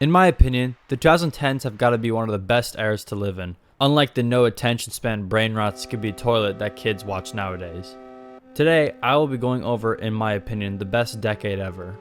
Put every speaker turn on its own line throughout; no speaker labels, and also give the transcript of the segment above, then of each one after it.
In my opinion, the 2010s have got to be one of the best eras to live in, unlike the no attention span brain rot Skibidi toilet that kids watch nowadays. Today, I will be going over, in my opinion, the best decade ever.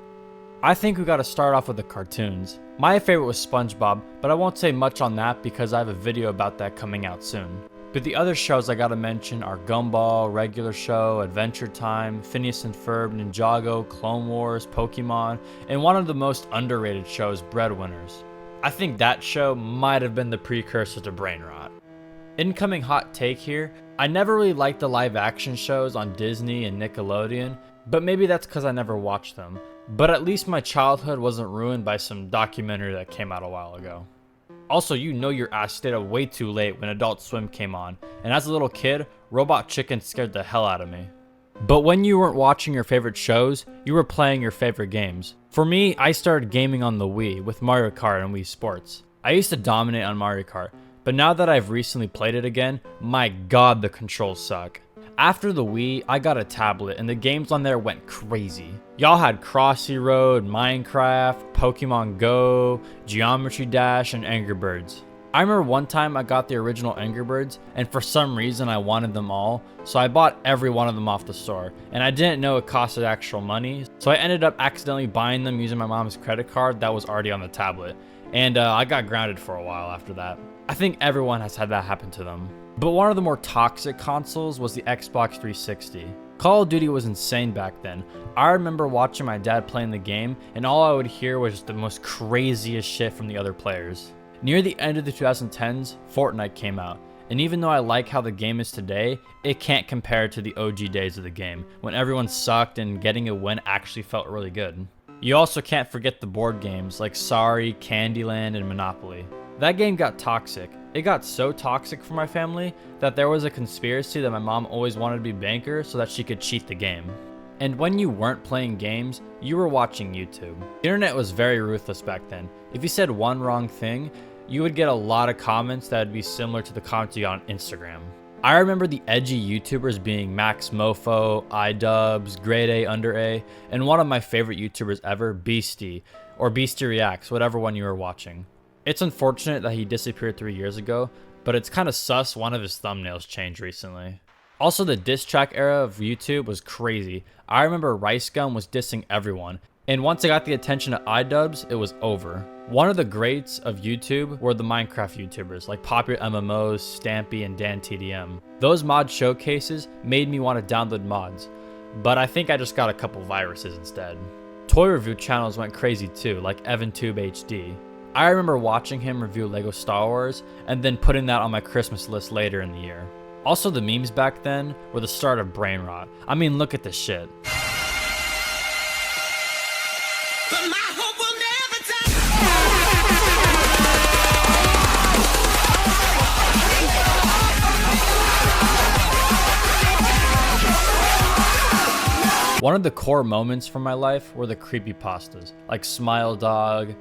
I think we gotta start off with the cartoons. My favorite was SpongeBob, but I won't say much on that because I have a video about that coming out soon. But the other shows I gotta mention are Gumball, Regular Show, Adventure Time, Phineas and Ferb, Ninjago, Clone Wars, Pokemon, and one of the most underrated shows, Breadwinners. I think that show might have been the precursor to brain rot. Incoming hot take here, I never really liked the live action shows on Disney and Nickelodeon, but maybe that's because I never watched them. But at least my childhood wasn't ruined by some documentary that came out a while ago. Also, you know your ass stayed up way too late when Adult Swim came on, and as a little kid, Robot Chicken scared the hell out of me. But when you weren't watching your favorite shows, you were playing your favorite games. For me, I started gaming on the Wii with Mario Kart and Wii Sports. I used to dominate on Mario Kart, but now that I've recently played it again, my god, the controls suck. After the Wii, I got a tablet and the games on there went crazy. Y'all had Crossy Road, Minecraft, Pokemon Go, Geometry Dash, and Angry Birds. I remember one time I got the original Angry Birds, and for some reason I wanted them all, so I bought every one of them off the store, and I didn't know it costed actual money, so I ended up accidentally buying them using my mom's credit card that was already on the tablet, and I got grounded for a while after that. I think everyone has had that happen to them. But one of the more toxic consoles was the Xbox 360. Call of Duty was insane back then. I remember watching my dad playing the game, and all I would hear was the most craziest shit from the other players. Near the end of the 2010s, Fortnite came out, and even though I like how the game is today, it can't compare to the OG days of the game, when everyone sucked and getting a win actually felt really good. You also can't forget the board games like Sorry, Candyland, and Monopoly. That game got toxic. It got so toxic for my family that there was a conspiracy that my mom always wanted to be banker so that she could cheat the game. And when you weren't playing games, you were watching YouTube. The internet was very ruthless back then. If you said one wrong thing, you would get a lot of comments that would be similar to the comments you got on Instagram. I remember the edgy YouTubers being Max Mofo, iDubbbz, Grade A Under A, and one of my favorite YouTubers ever, Beastie, or Beastie Reacts, whatever one you were watching. It's unfortunate that he disappeared 3 years ago, but it's kind of sus one of his thumbnails changed recently. Also, the diss track era of YouTube was crazy. I remember Rice Gum was dissing everyone, and once I got the attention of iDubbbz, it was over. One of the greats of YouTube were the Minecraft YouTubers like Popular MMOs, Stampy, and Dan TDM. Those mod showcases made me want to download mods, but I think I just got a couple viruses instead. Toy review channels went crazy too, like EvanTube HD. I remember watching him review LEGO Star Wars and then putting that on my Christmas list later in the year. Also, the memes back then were the start of brain rot. I mean, look at this shit. One of the core moments from my life were the creepypastas, like Smile Dog,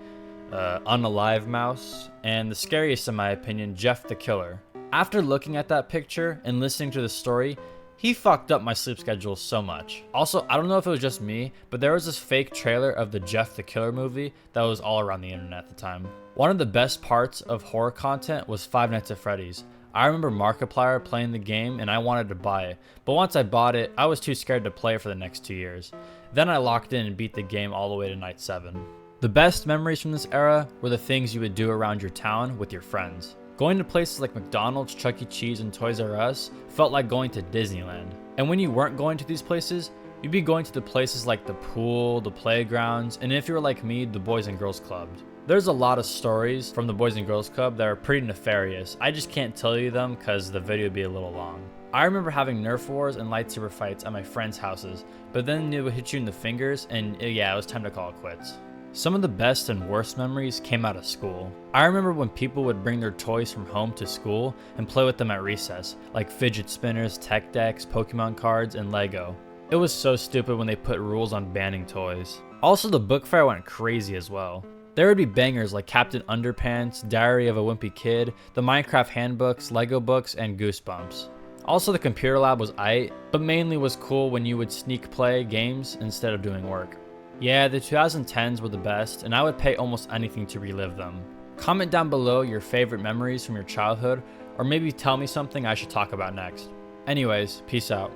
Unalive Mouse, and the scariest in my opinion, Jeff the Killer. After looking at that picture and listening to the story, he fucked up my sleep schedule so much. Also, I don't know if it was just me, but there was this fake trailer of the Jeff the Killer movie that was all around the internet at the time. One of the best parts of horror content was Five Nights at Freddy's. I remember Markiplier playing the game and I wanted to buy it, but once I bought it, I was too scared to play for the next 2 years. Then I locked in and beat the game all the way to night 7. The best memories from this era were the things you would do around your town with your friends. Going to places like McDonald's, Chuck E. Cheese, and Toys R Us felt like going to Disneyland. And when you weren't going to these places, you'd be going to the places like the pool, the playgrounds, and if you were like me, the Boys and Girls Club. There's a lot of stories from the Boys and Girls Club that are pretty nefarious. I just can't tell you them because the video would be a little long. I remember having Nerf wars and lightsaber fights at my friends' houses, but then it would hit you in the fingers and yeah, it was time to call it quits. Some of the best and worst memories came out of school. I remember when people would bring their toys from home to school and play with them at recess, like fidget spinners, tech decks, Pokemon cards, and Lego. It was so stupid when they put rules on banning toys. Also, the book fair went crazy as well. There would be bangers like Captain Underpants, Diary of a Wimpy Kid, the Minecraft handbooks, Lego books, and Goosebumps. Also, the computer lab was aight, but mainly was cool when you would sneak play games instead of doing work. Yeah, the 2010s were the best, and I would pay almost anything to relive them. Comment down below your favorite memories from your childhood, or maybe tell me something I should talk about next. Anyways, peace out.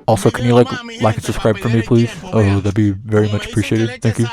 Also, can you like and subscribe for me, please? Oh, that'd be very much appreciated. Thank you.